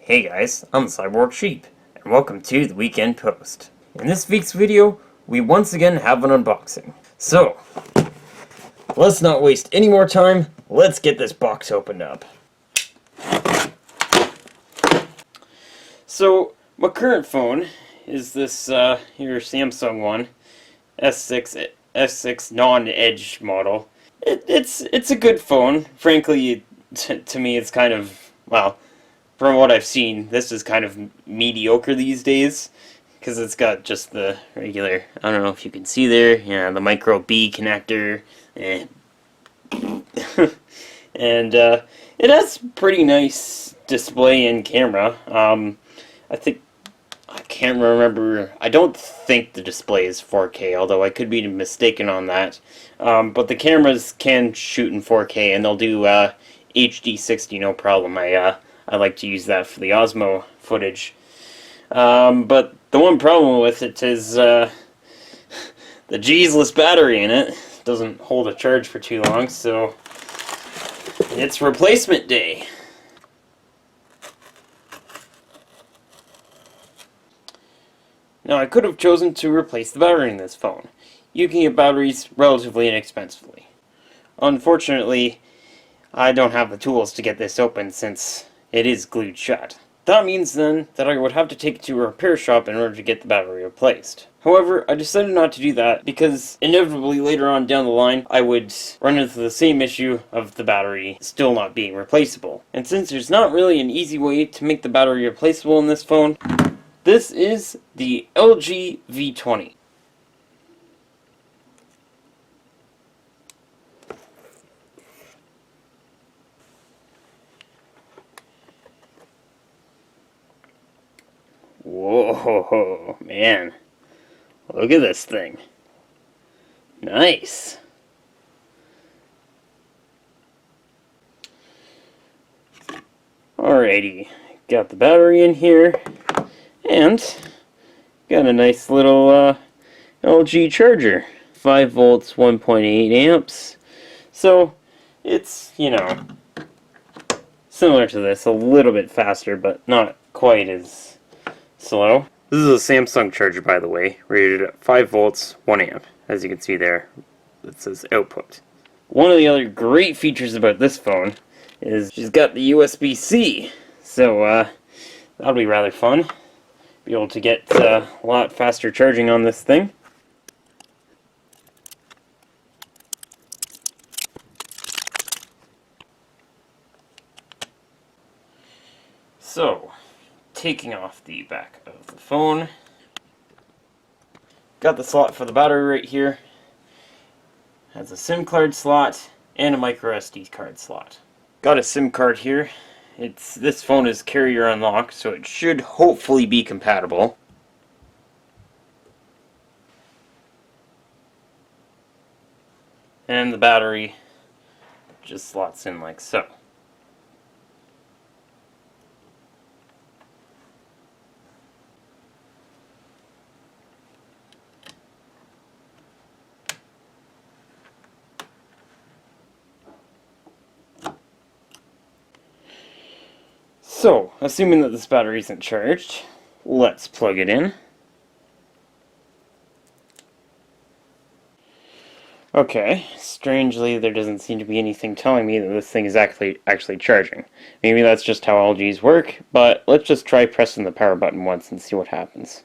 Hey guys, I'm Cyborg Sheep, and welcome to the Weekend Post. In this week's video, we once again have an unboxing. So, let's not waste any more time, let's get this box opened up. So, my current phone is this here Samsung one, S6 non-edge model. It's a good phone. Frankly, to me it's kind of, well, from what I've seen, this is kind of mediocre these days, because it's got just the regular, I don't know if you can see there, yeah, the micro B connector, and it has pretty nice display and camera. I think, I can't remember, I don't think the display is 4K, although I could be mistaken on that. But the cameras can shoot in 4K, and they'll do HD 60 no problem. I like to use that for the Osmo footage. But the one problem with it is the Jeezless battery in it doesn't hold a charge for too long, so it's replacement day. Now, I could have chosen to replace the battery in this phone. You can get batteries relatively inexpensively. Unfortunately, I don't have the tools to get this open since it is glued shut. That means then that I would have to take it to a repair shop in order to get the battery replaced. However, I decided not to do that because inevitably later on down the line I would run into the same issue of the battery still not being replaceable. And since there's not really an easy way to make the battery replaceable in this phone, this is the LG V20. Whoa, man. Look at this thing. Nice. Alrighty, got the battery in here, and got a nice little LG charger. 5 volts, 1.8 amps. So, it's, you know, similar to this, a little bit faster, but not quite as slow. This is a Samsung charger, by the way, rated at 5 volts, 1 amp. As you can see there, it says output. One of the other great features about this phone is she's got the USB-C. So, that'll be rather fun. Be able to get a lot faster charging on this thing. So, taking off the back of the phone. Got the slot for the battery right here. Has a SIM card slot and a micro SD card slot. Got a SIM card here. This phone is carrier unlocked, so it should hopefully be compatible. And the battery just slots in like so. So, assuming that this battery isn't charged, let's plug it in. Okay, strangely there doesn't seem to be anything telling me that this thing is actually charging. Maybe that's just how LGs work, but let's just try pressing the power button once and see what happens.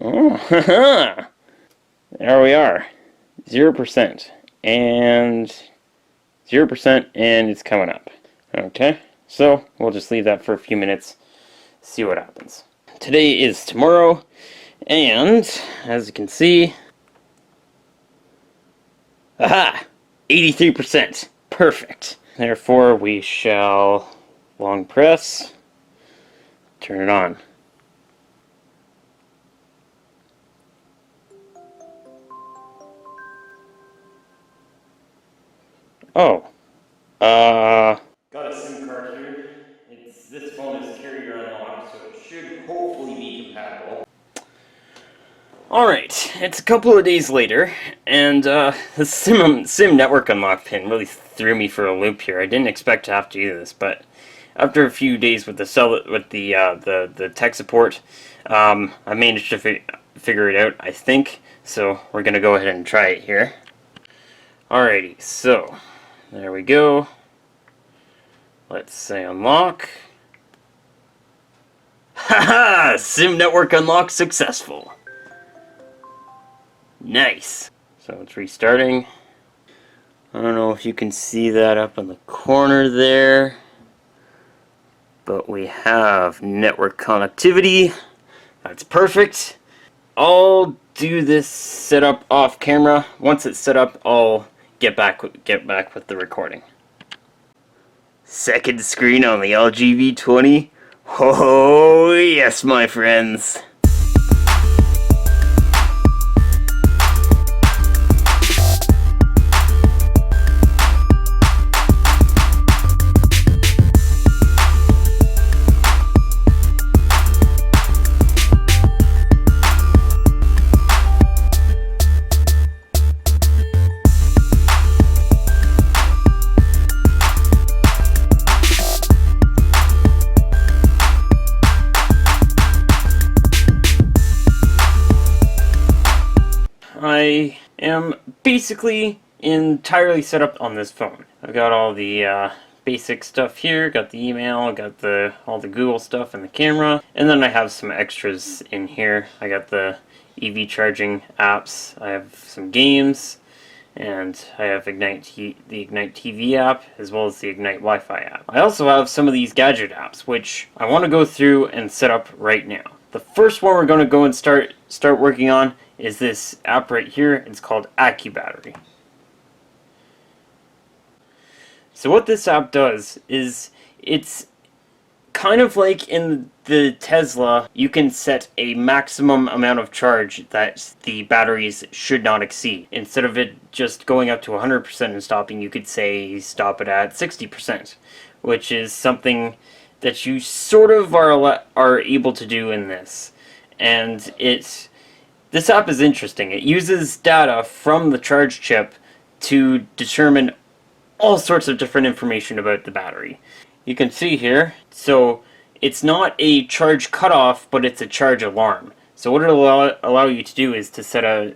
Oh, haha! There we are. 0%. And 0%, and it's coming up. Okay, so we'll just leave that for a few minutes, see what happens. Today is tomorrow, and as you can see, aha! 83%. Perfect. Therefore, we shall long press, turn it on. Oh. Got a SIM card here. This phone is carrier unlocked, so it should hopefully be compatible. Alright, it's a couple of days later, and the SIM network unlock pin really threw me for a loop here. I didn't expect to have to do this, but after a few days with the tech support, I managed to figure it out, I think. So we're gonna go ahead and try it here. Alrighty, so there we go. Let's say unlock. Haha! SIM network unlock successful. Nice. So it's restarting. I don't know if you can see that up in the corner there, but we have network connectivity. That's perfect. I'll do this setup off camera. Once it's set up, I'll get back with the recording. Second screen on the LG V20. Oh yes, my friends. I am basically entirely set up on this phone. I've got all the basic stuff here, got the email, got all the Google stuff and the camera, and then I have some extras in here. I got the EV charging apps, I have some games, and I have the Ignite TV app, as well as the Ignite Wi-Fi app. I also have some of these gadget apps, which I want to go through and set up right now. The first one we're going to go and start working on is this app right here. It's called Accubattery. So what this app does is, it's kind of like in the Tesla, you can set a maximum amount of charge that the batteries should not exceed. Instead of it just going up to 100% and stopping, you could say stop it at 60%, which is something that you sort of are able to do in this. And this app is interesting. It uses data from the charge chip to determine all sorts of different information about the battery. You can see here, so it's not a charge cutoff, but it's a charge alarm. So what it'll allow you to do is to set a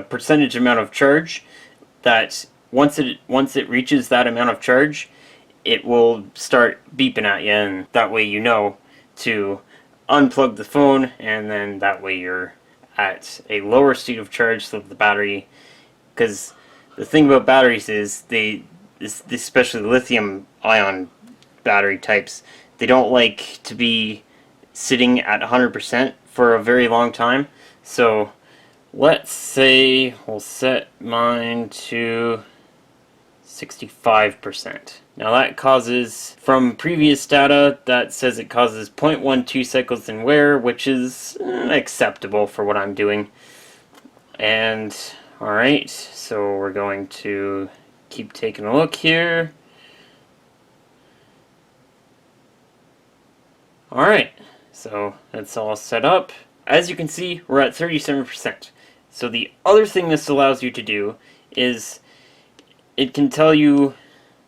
percentage amount of charge that once it reaches that amount of charge, it will start beeping at you, and that way you know to unplug the phone, and then that way you're at a lower state of charge so that the battery, because the thing about batteries is especially lithium ion battery types, they don't like to be sitting at 100% for a very long time. So let's say we'll set mine to 65%. Now that causes, from previous data, that says it causes 0.12 cycles in wear, which is acceptable for what I'm doing. And alright, so we're going to keep taking a look here. Alright, so that's all set up. As you can see, we're at 37%. So the other thing this allows you to do is it can tell you,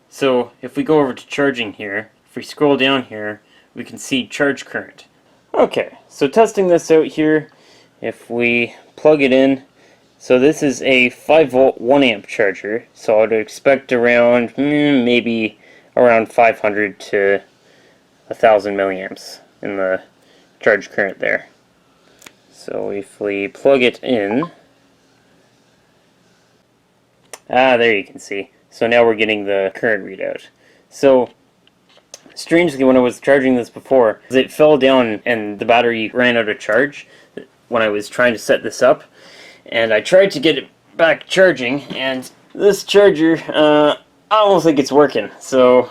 so if we go over to charging here, if we scroll down here, we can see charge current. Okay, so testing this out here, if we plug it in, so this is a 5 volt 1 amp charger, so I would expect around maybe around 500 to 1000 milliamps in the charge current there. So if we plug it in, there you can see. So now we're getting the current readout. So strangely, when I was charging this before, it fell down and the battery ran out of charge when I was trying to set this up. And I tried to get it back charging, and this charger, I don't think it's working. So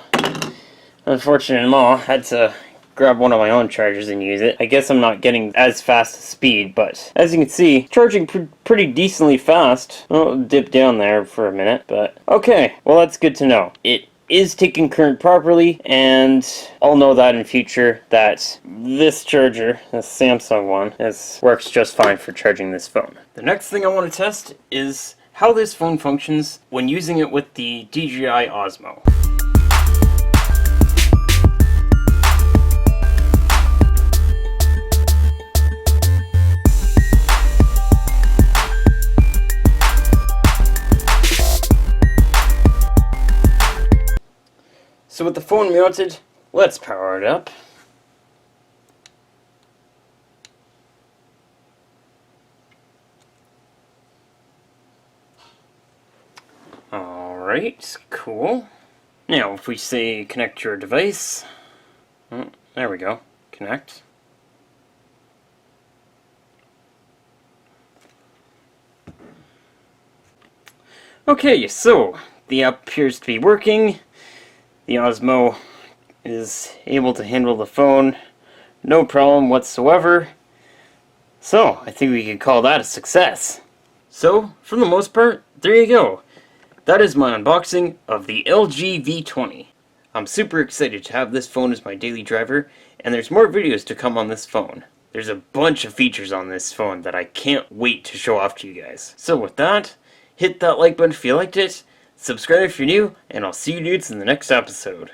unfortunately, I had to grab one of my own chargers and use it. I guess I'm not getting as fast a speed, but as you can see, charging pretty decently fast. Well, it dipped down there for a minute, but okay. Well, that's good to know. It is taking current properly, and I'll know that in future that this charger, this Samsung one, works just fine for charging this phone. The next thing I want to test is how this phone functions when using it with the DJI Osmo. So with the phone mounted, let's power it up. Alright, cool. Now if we say connect your device, oh, there we go, connect. Okay, so the app appears to be working. The Osmo is able to handle the phone, no problem whatsoever. So, I think we can call that a success. So, for the most part, there you go. That is my unboxing of the LG V20. I'm super excited to have this phone as my daily driver, and there's more videos to come on this phone. There's a bunch of features on this phone that I can't wait to show off to you guys. So with that, hit that like button if you liked it, subscribe if you're new, and I'll see you dudes in the next episode.